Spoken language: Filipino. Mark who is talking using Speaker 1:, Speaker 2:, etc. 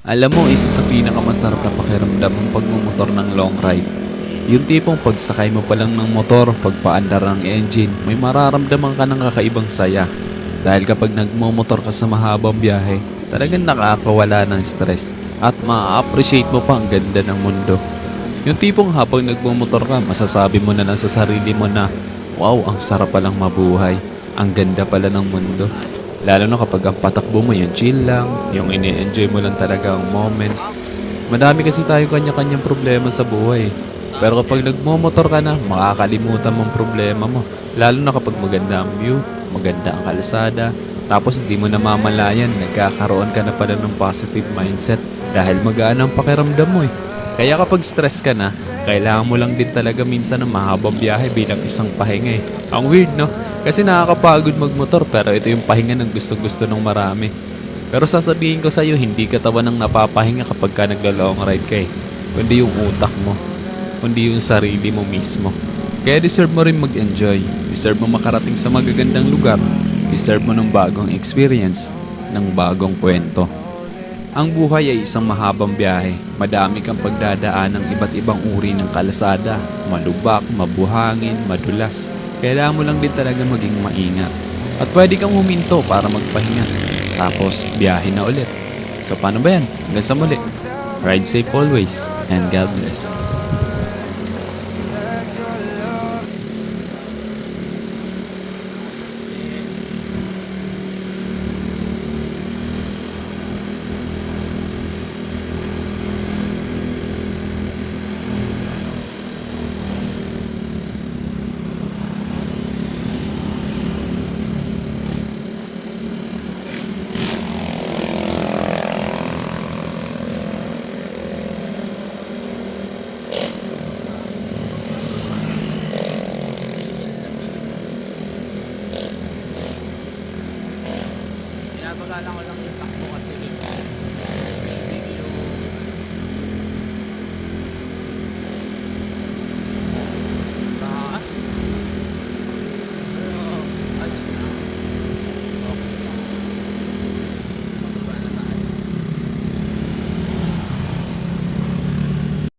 Speaker 1: Alam mo, isa sa pinakamasarap na pakiramdam ng pagmumotor ng long ride. Yung tipong pagsakay mo pa lang ng motor, pagpaandar ng engine, may mararamdaman ka ng kakaibang saya. Dahil kapag nagmumotor ka sa mahabang biyahe, talagang nakakawala ng stress at ma-appreciate mo pa ang ganda ng mundo. Yung tipong habang nagmumotor ka, masasabi mo na lang sa sarili mo na, wow, ang sarap palang mabuhay. Ang ganda pala ng mundo. Lalo na kapag ang patakbo mo yung chill lang, yung ini-enjoy mo lang talaga ang moment. Madami kasi tayo kanya-kanyang problema sa buhay. Pero kapag nagmomotor ka na, makakalimutan mong problema mo. Lalo na kapag maganda ang view, maganda ang kalsada, tapos hindi mo namamalayan, nagkakaroon ka na pala ng positive mindset dahil magaan ang pakiramdam mo eh. Kaya kapag stress ka na, kailangan mo lang din talaga minsan ng mahabang biyahe bilang isang pahinga eh. Ang weird no? Kasi nakakapagod magmotor pero ito yung pahinga ng gusto-gusto ng marami. Pero sasabihin ko sa'yo, hindi katawan ng napapahinga kapag ka nagla-long ride ka eh. Kundi yung utak mo, kundi yung sarili mo mismo. Kaya deserve mo rin mag-enjoy. Deserve mo makarating sa magagandang lugar. Deserve mo ng bagong experience, ng bagong kwento. Ang buhay ay isang mahabang biyahe. Madami kang pagdadaan ng iba't ibang uri ng kalsada. Malubak, mabuhangin, madulas. Kailangan mo lang din talaga maging maingat. At pwede kang huminto para magpahinga. Tapos, biyahe na ulit. So, paano ba yan? Hanggang sa muli. Ride safe always. And God bless.
Speaker 2: Pinapagalan ko lang yung takbo.